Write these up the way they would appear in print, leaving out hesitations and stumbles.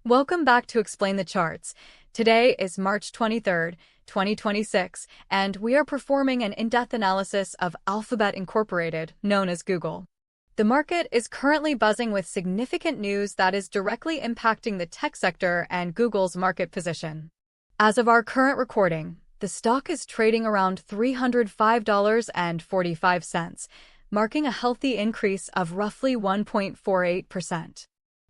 Welcome back to Explain the Charts. Today is March 23rd, 2026, and we are performing an in-depth analysis of Alphabet Incorporated, known as Google. The market is currently buzzing with significant news that is directly impacting the tech sector and Google's market position. As of our current recording, the stock is trading around $305.45, marking a healthy increase of roughly 1.48%.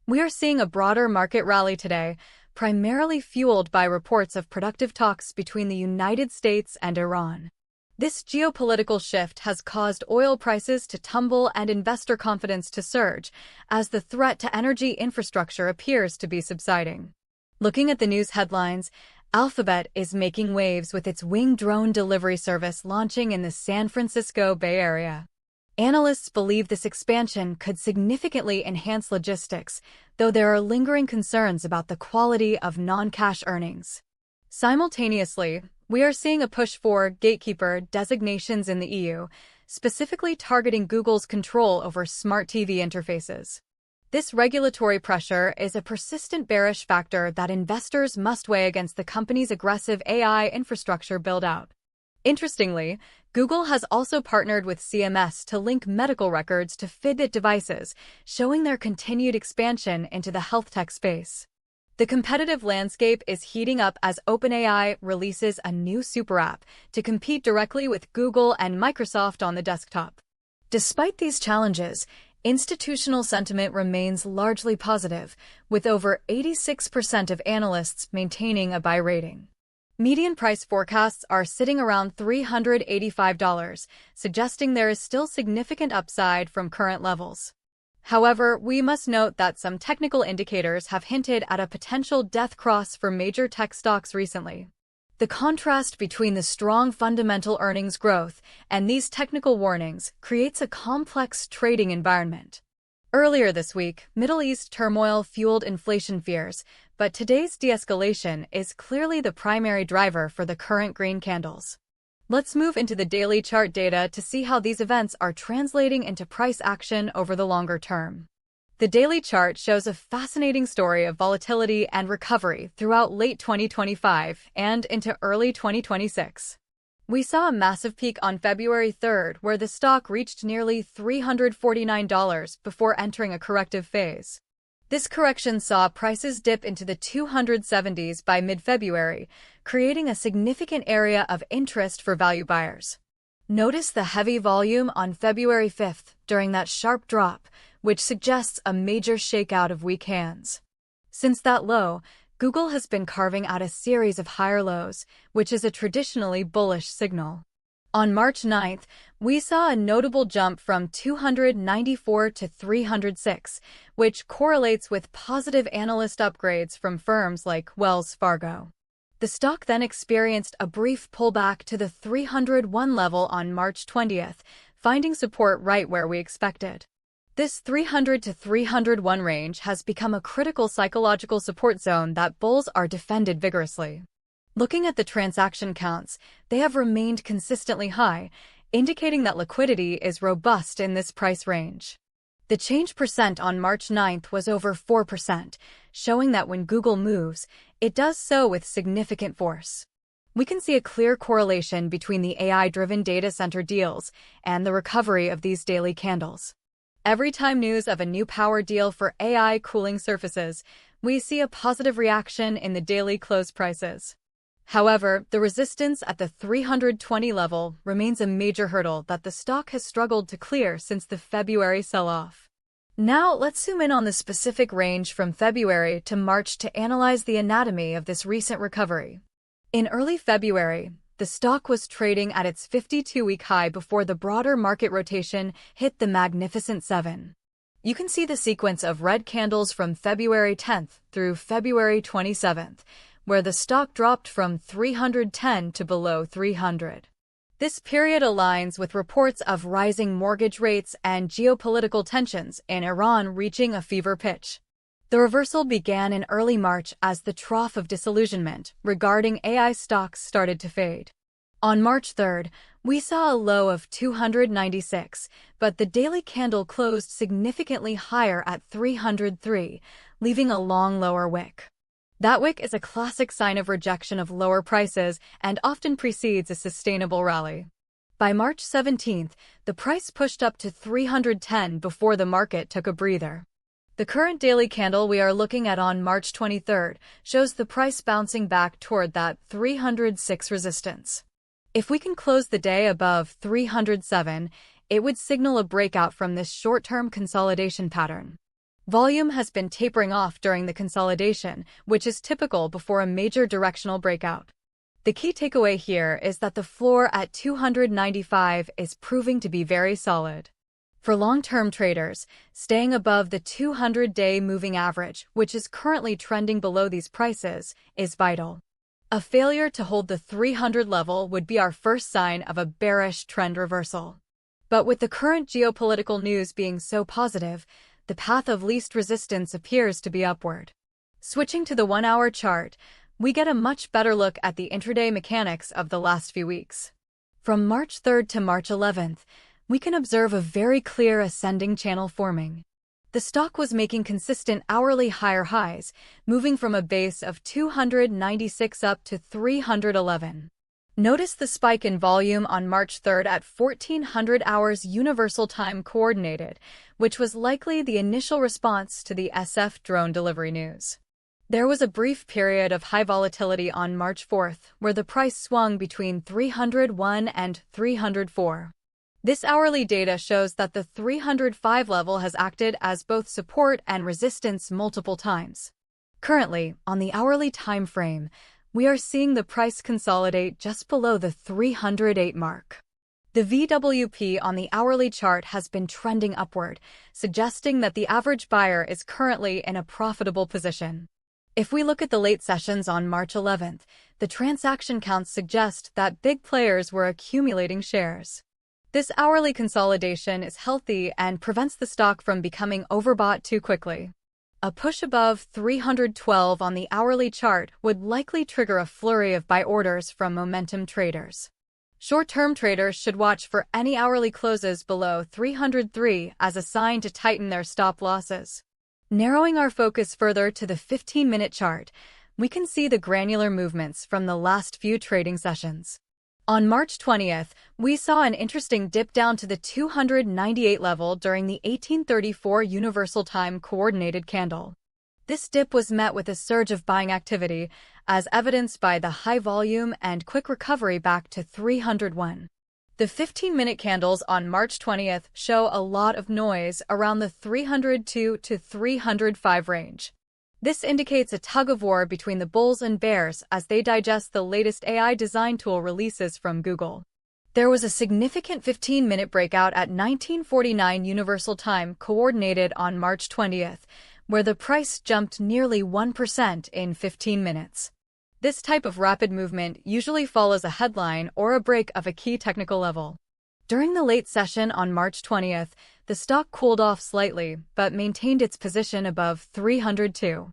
We are seeing a broader market rally today, primarily fueled by reports of productive talks between the United States and Iran. This geopolitical shift has caused oil prices to tumble and investor confidence to surge, as the threat to energy infrastructure appears to be subsiding. Looking at the news headlines, Alphabet is making waves with its winged drone delivery service launching in the San Francisco Bay Area. Analysts believe this expansion could significantly enhance logistics, though there are lingering concerns about the quality of non-cash earnings. Simultaneously, we are seeing a push for gatekeeper designations in the EU, specifically targeting Google's control over smart TV interfaces. This regulatory pressure is a persistent bearish factor that investors must weigh against the company's aggressive AI infrastructure build-out. Interestingly, Google has also partnered with CMS to link medical records to Fitbit devices, showing their continued expansion into the health tech space. The competitive landscape is heating up as OpenAI releases a new super app to compete directly with Google and Microsoft on the desktop. Despite these challenges, institutional sentiment remains largely positive, with over 86% of analysts maintaining a buy rating. Median price forecasts are sitting around $385, suggesting there is still significant upside from current levels. However, we must note that some technical indicators have hinted at a potential death cross for major tech stocks recently. The contrast between the strong fundamental earnings growth and these technical warnings creates a complex trading environment. Earlier this week, Middle East turmoil fueled inflation fears, but today's de-escalation is clearly the primary driver for the current green candles. Let's move into the daily chart data to see how these events are translating into price action over the longer term. The daily chart shows a fascinating story of volatility and recovery throughout late 2025 and into early 2026. We saw a massive peak on February 3rd where the stock reached nearly $349 before entering a corrective phase. This correction saw prices dip into the 270s by mid-February, creating a significant area of interest for value buyers. Notice the heavy volume on February 5th during that sharp drop, which suggests a major shakeout of weak hands. Since that low, Google has been carving out a series of higher lows, which is a traditionally bullish signal. On March 9th, we saw a notable jump from 294 to 306, which correlates with positive analyst upgrades from firms like Wells Fargo. The stock then experienced a brief pullback to the 301 level on March 20th, finding support right where we expected. This 300 to 301 range has become a critical psychological support zone that bulls are defended vigorously. Looking at the transaction counts, they have remained consistently high, indicating that liquidity is robust in this price range. The change percent on March 9th was over 4%, showing that when Google moves, it does so with significant force. We can see a clear correlation between the AI-driven data center deals and the recovery of these daily candles. Every time news of a new power deal for AI cooling surfaces, we see a positive reaction in the daily close prices. However, the resistance at the 320 level remains a major hurdle that the stock has struggled to clear since the February sell-off. Now, let's zoom in on the specific range from February to March to analyze the anatomy of this recent recovery. In early February, the stock was trading at its 52-week high before the broader market rotation hit the Magnificent Seven. You can see the sequence of red candles from February 10th through February 27th, where the stock dropped from 310 to below 300. This period aligns with reports of rising mortgage rates and geopolitical tensions in Iran reaching a fever pitch. The reversal began in early March as the trough of disillusionment regarding AI stocks started to fade. On March 3rd, we saw a low of 296, but the daily candle closed significantly higher at 303, leaving a long lower wick. That wick is a classic sign of rejection of lower prices and often precedes a sustainable rally. By March 17th, the price pushed up to 310 before the market took a breather. The current daily candle we are looking at on March 23rd shows the price bouncing back toward that 306 resistance. If we can close the day above 307, it would signal a breakout from this short-term consolidation pattern. Volume has been tapering off during the consolidation, which is typical before a major directional breakout. The key takeaway here is that the floor at 295 is proving to be very solid. For long-term traders, staying above the 200-day moving average, which is currently trending below these prices, is vital. A failure to hold the 300 level would be our first sign of a bearish trend reversal. But with the current geopolitical news being so positive, the path of least resistance appears to be upward. Switching to the 1-hour chart, we get a much better look at the intraday mechanics of the last few weeks. From March 3rd to March 11th, we can observe a very clear ascending channel forming. The stock was making consistent hourly higher highs, moving from a base of 296 up to 311. Notice the spike in volume on March 3rd at 1400 hours Universal Time Coordinated, which was likely the initial response to the SF drone delivery news. There was a brief period of high volatility on March 4th, where the price swung between 301 and 304. This hourly data shows that the 305 level has acted as both support and resistance multiple times. Currently, on the hourly time frame, we are seeing the price consolidate just below the 308 mark. The VWP on the hourly chart has been trending upward, suggesting that the average buyer is currently in a profitable position. If we look at the late sessions on March 11th, the transaction counts suggest that big players were accumulating shares. This hourly consolidation is healthy and prevents the stock from becoming overbought too quickly. A push above 312 on the hourly chart would likely trigger a flurry of buy orders from momentum traders. Short-term traders should watch for any hourly closes below 303 as a sign to tighten their stop losses. Narrowing our focus further to the 15-minute chart, we can see the granular movements from the last few trading sessions. On March 20th, we saw an interesting dip down to the 298 level during the 1834 Universal Time Coordinated candle. This dip was met with a surge of buying activity, as evidenced by the high volume and quick recovery back to 301. The 15-minute candles on March 20th show a lot of noise around the 302 to 305 range. This indicates a tug-of-war between the bulls and bears as they digest the latest AI design tool releases from Google. There was a significant 15-minute breakout at 1949 Universal Time Coordinated on March 20th, where the price jumped nearly 1% in 15 minutes. This type of rapid movement usually follows a headline or a break of a key technical level. During the late session on March 20th, the stock cooled off slightly but maintained its position above 302.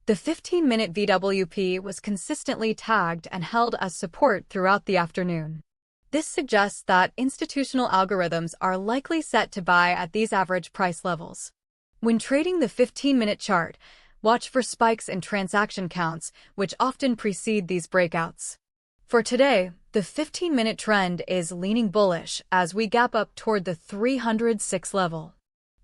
The 15-minute VWP was consistently tagged and held as support throughout the afternoon. This suggests that institutional algorithms are likely set to buy at these average price levels. When trading the 15-minute chart, watch for spikes in transaction counts, which often precede these breakouts. For today, the 15-minute trend is leaning bullish as we gap up toward the 306 level.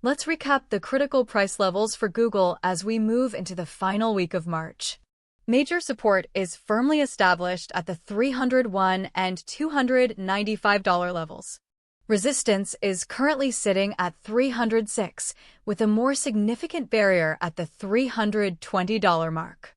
Let's recap the critical price levels for Google as we move into the final week of March. Major support is firmly established at the $301 and $295 levels. Resistance is currently sitting at 306, with a more significant barrier at the $320 mark.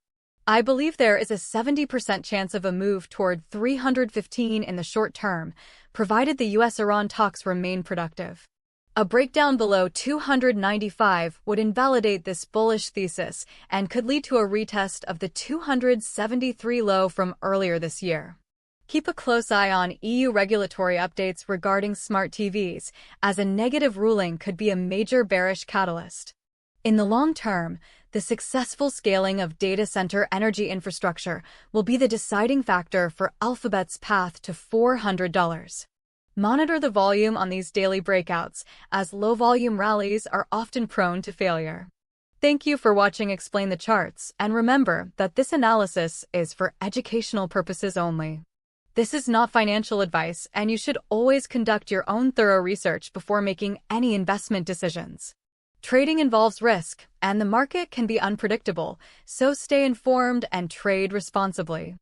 I believe there is a 70% chance of a move toward 315 in the short term, provided the US-Iran talks remain productive. A breakdown below 295 would invalidate this bullish thesis and could lead to a retest of the 273 low from earlier this year. Keep a close eye on EU regulatory updates regarding smart TVs, as a negative ruling could be a major bearish catalyst. In the long term, The successful scaling of data center energy infrastructure will be the deciding factor for Alphabet's path to $400. Monitor the volume on these daily breakouts, as low-volume rallies are often prone to failure. Thank you for watching Explain the Charts, and remember that this analysis is for educational purposes only. This is not financial advice, and you should always conduct your own thorough research before making any investment decisions. Trading involves risk, and the market can be unpredictable, so stay informed and trade responsibly.